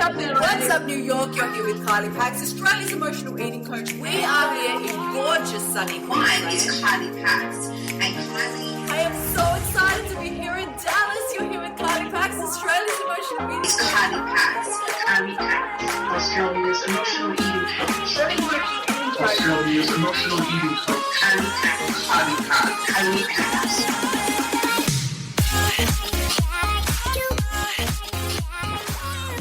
What's up, New York? You're here with Kylie Pax, Australia's emotional eating coach. We are here in gorgeous sunny Queensland. Mine is Kylie Pax, and Kylie. I am so excited to be here in Dallas. You're here with Kylie Pax, Australia's emotional eating It's coach. Kylie Pax, Australia's emotional eating coach. Australia's emotional eating coach. Kylie Pax, Kylie Pax, Kylie Pax.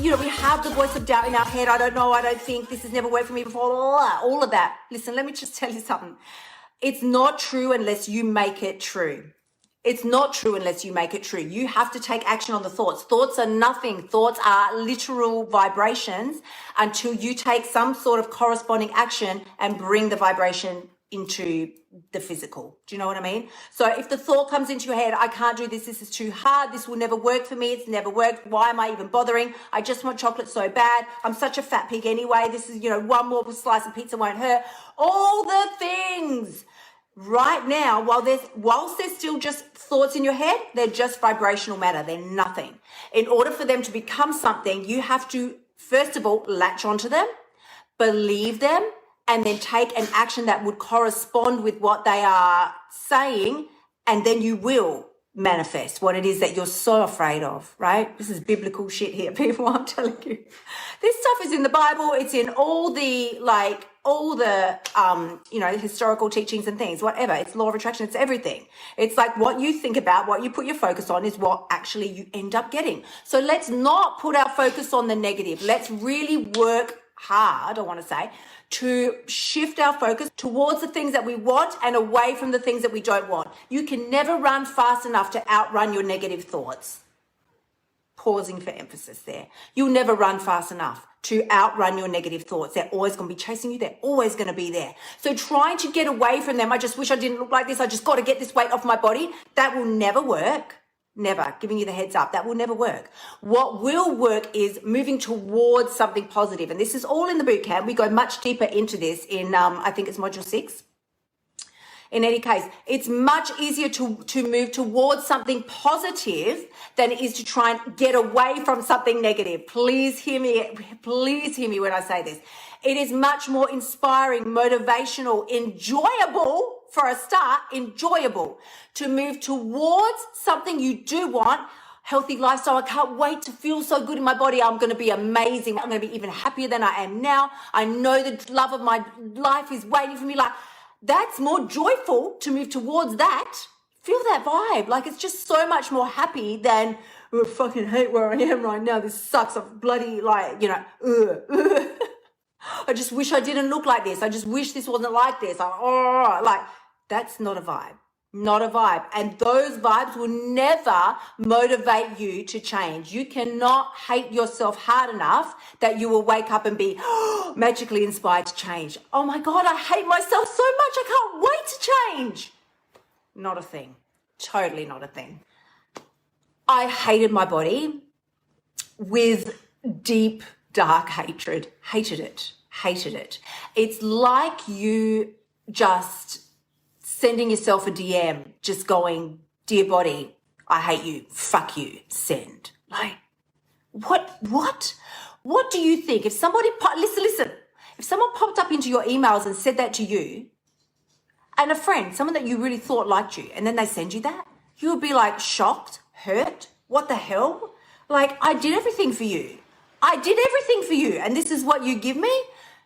You know, we have the voice of doubt in our head. I don't know, I don't think, this has never worked for me before, all of that. Listen, let me just tell you something. It's not true unless you make it true. It's not true unless you make it true. You have to take action on the thoughts. Thoughts are nothing. Thoughts are literal vibrations until you take some sort of corresponding action and bring the vibration into the physical. Do you know what I mean? So if the thought comes into your head, I can't do this, this is too hard, this will never work for me, it's never worked, why am I even bothering? I just want chocolate so bad, I'm such a fat pig anyway, this is, one more slice of pizza won't hurt. All the things right now, whilst they're still just thoughts in your head, they're just vibrational matter, they're nothing. In order for them to become something, you have to, first of all, latch onto them, believe them, and then take an action that would correspond with what they are saying, and then you will manifest what it is that you're so afraid of, right? This is biblical shit here, people, I'm telling you. This stuff is in the Bible, it's in all the historical teachings and things, whatever. It's law of attraction, it's everything. It's like what you think about, what you put your focus on is what actually you end up getting. So let's not put our focus on the negative. Let's really work hard, I want to say, to shift our focus towards the things that we want and away from the things that we don't want. You can never run fast enough to outrun your negative thoughts. Pausing for emphasis there. You'll never run fast enough to outrun your negative thoughts. They're always going to be chasing you. They're always going to be there. So trying to get away from them, I just wish I didn't look like this. I just got to get this weight off my body. That will never work. Never. Giving you the heads up. That will never work. What will work is moving towards something positive. And this is all in the boot camp. We go much deeper into this in, I think it's module 6. In any case, it's much easier to move towards something positive than it is to try and get away from something negative. Please hear me when I say this. It is much more inspiring, motivational, enjoyable, for a start, enjoyable to move towards something you do want. Healthy lifestyle. I can't wait to feel so good in my body. I'm going to be amazing. I'm going to be even happier than I am now. I know the love of my life is waiting for me. Like, that's more joyful to move towards that. Feel that vibe. Like, it's just so much more happy than, I fucking hate where I am right now. This sucks. I'm bloody, I just wish I didn't look like this. I just wish this wasn't like this. That's not a vibe. Not a vibe. And those vibes will never motivate you to change. You cannot hate yourself hard enough that you will wake up and be magically inspired to change. Oh my God, I hate myself so much. I can't wait to change. Not a thing. Totally not a thing. I hated my body with deep, dark hatred. Hated it. It's like you just sending yourself a DM, just going, dear body, I hate you, fuck you, send. Like, what do you think? If somebody, listen, if someone popped up into your emails and said that to you, and a friend, someone that you really thought liked you, and then they send you that, you would be like shocked, hurt, what the hell? Like, I did everything for you. And this is what you give me?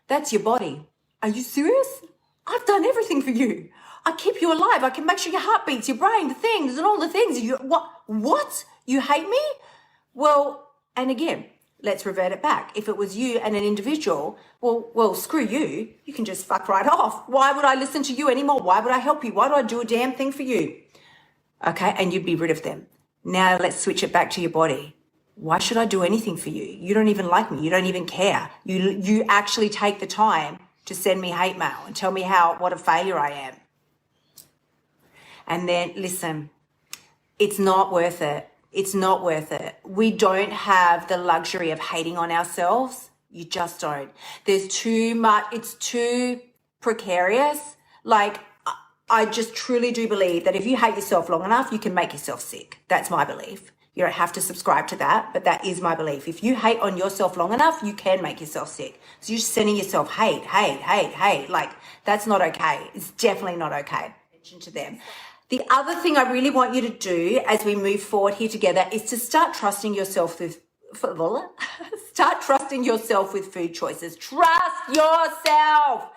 That's your body. Are you serious? I've done everything for you. I keep you alive. I can make sure your heart beats, your brain, the things, and all the things. What? You hate me? Well, and again, let's revert it back. If it was you and an individual, well, screw you. You can just fuck right off. Why would I listen to you anymore? Why would I help you? Why do I do a damn thing for you? Okay, and you'd be rid of them. Now let's switch it back to your body. Why should I do anything for you? You don't even like me. You don't even care. You actually take the time to send me hate mail and tell me what a failure I am. And then, listen, it's not worth it. It's not worth it. We don't have the luxury of hating on ourselves. You just don't. There's too much. It's too precarious. Like, I just truly do believe that if you hate yourself long enough, you can make yourself sick. That's my belief. You don't have to subscribe to that, but that is my belief. If you hate on yourself long enough, you can make yourself sick. So you're just sending yourself hate. Like, that's not okay. It's definitely not okay. Attention to them. The other thing I really want you to do as we move forward here together is to start trusting yourself with start trusting yourself with food choices. Trust yourself.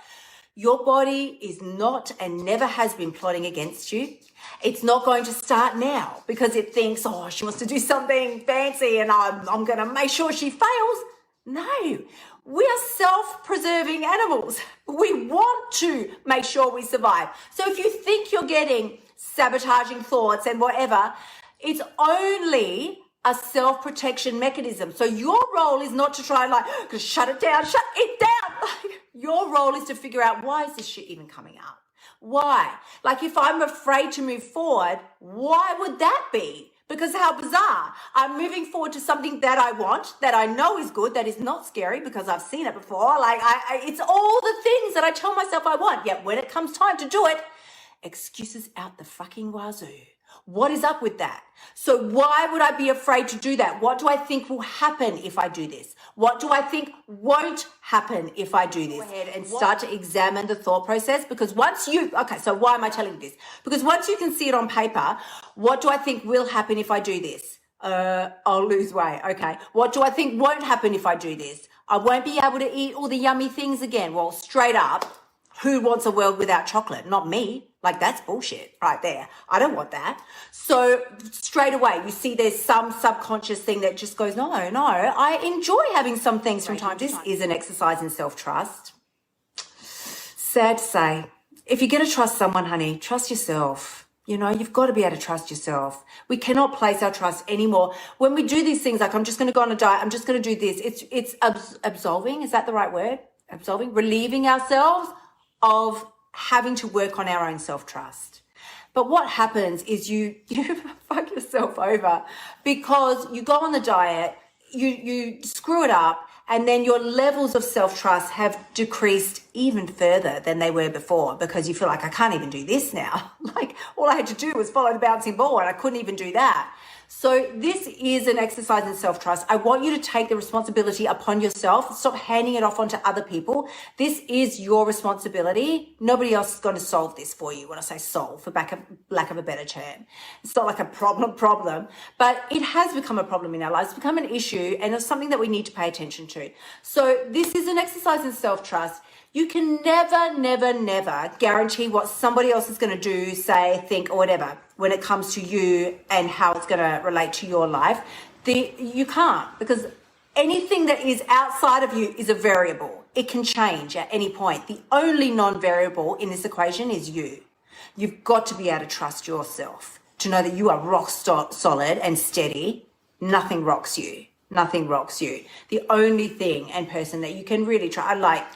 Your body is not and never has been plotting against you. It's not going to start now because it thinks, oh, she wants to do something fancy and I'm going to make sure she fails. No, we are self-preserving animals. We want to make sure we survive. So if you think you're getting sabotaging thoughts and whatever, it's only a self-protection mechanism. So your role is not to try and like, shut it down. Your role is to figure out, why is this shit even coming up? Why? Like, if I'm afraid to move forward, why would that be? Because how bizarre. I'm moving forward to something that I want, that I know is good, that is not scary because I've seen it before. Like, it's all the things that I tell myself I want. Yet when it comes time to do it, excuses out the fucking wazoo. What is up with that? So why would I be afraid to do that? What do I think will happen if I do this? What do I think won't happen if I do this? Go ahead and start to examine the thought process, because so why am I telling you this? Because once you can see it on paper, what do I think will happen if I do this? I'll lose weight. Okay. What do I think won't happen if I do this? I won't be able to eat all the yummy things again. Well, straight up, who wants a world without chocolate? Not me. Like, that's bullshit right there. I don't want that. So straight away, you see there's some subconscious thing that just goes, no, I enjoy having some things from time to time. This is an exercise in self-trust. Sad to say, if you're going to trust someone, honey, trust yourself. You know, you've got to be able to trust yourself. We cannot place our trust anymore. When we do these things, like, I'm just going to go on a diet, I'm just going to do this. It's absolving. Is that the right word? Absolving, relieving ourselves of having to work on our own self-trust. But what happens is you fuck yourself over because you go on the diet, you screw it up, and then your levels of self-trust have decreased even further than they were before because you feel like, I can't even do this now. Like, all I had to do was follow the bouncing ball and I couldn't even do that. So this is an exercise in self-trust. I want you to take the responsibility upon yourself. Stop handing it off onto other people. This is your responsibility. Nobody else is going to solve this for you. When I say solve, for lack of a better term, it's not like a problem, but it has become a problem in our lives. It's become an issue, and it's something that we need to pay attention to. So this is an exercise in self-trust. You can never guarantee what somebody else is going to do, say, think, or whatever when it comes to you and how it's going to relate to your life. You can't, because anything that is outside of you is a variable. It can change at any point. The only non-variable in this equation is you. You've got to be able to trust yourself, to know that you are rock solid and steady. Nothing rocks you. Nothing rocks you. The only thing and person that you can really trust, like,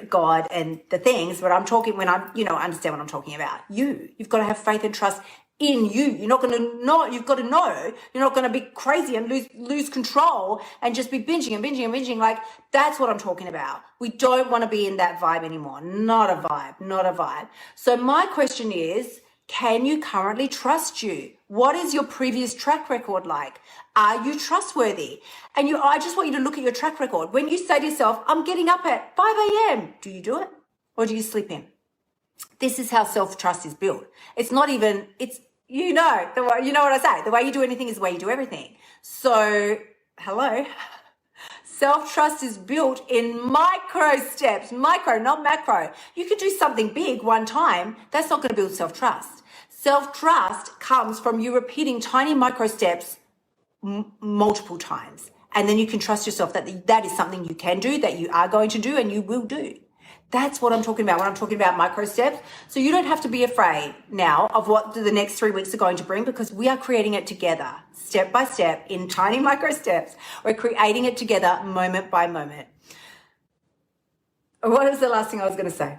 God and the things, but I'm talking when I'm, understand what I'm talking about. You've got to have faith and trust in you. You're not going to know, you've got to know you're not going to be crazy and lose control and just be binging. Like, that's what I'm talking about. We don't want to be in that vibe anymore. Not a vibe. So my question is, can you currently trust you? What is your previous track record like? Are you trustworthy? And I just want you to look at your track record. When you say to yourself, I'm getting up at 5 a.m., do you do it? Or do you sleep in? This is how self-trust is built. It's not even, you know what I say. The way you do anything is the way you do everything. So, hello. Self-trust is built in micro steps. Micro, not macro. You could do something big one time. That's not going to build self-trust. Self-trust comes from you repeating tiny micro steps multiple times. And then you can trust yourself that that is something you can do, that you are going to do, and you will do. That's what I'm talking about when I'm talking about micro steps. So you don't have to be afraid now of what the next 3 weeks are going to bring, because we are creating it together, step by step, in tiny micro steps. We're creating it together, moment by moment. What was the last thing I was going to say?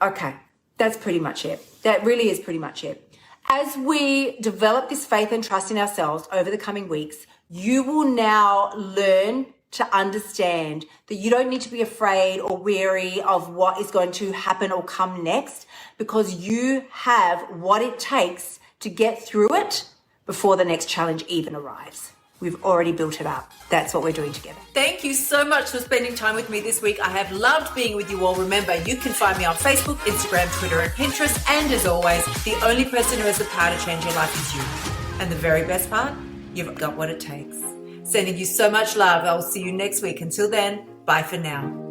Okay, that's pretty much it. That really is pretty much it. As we develop this faith and trust in ourselves over the coming weeks, you will now learn to understand that you don't need to be afraid or weary of what is going to happen or come next, because you have what it takes to get through it before the next challenge even arrives. We've already built it up. That's what we're doing together. Thank you so much for spending time with me this week. I have loved being with you all. Remember, you can find me on Facebook, Instagram, Twitter, and Pinterest. And as always, the only person who has the power to change your life is you. And the very best part, you've got what it takes. Sending you so much love. I will see you next week. Until then, bye for now.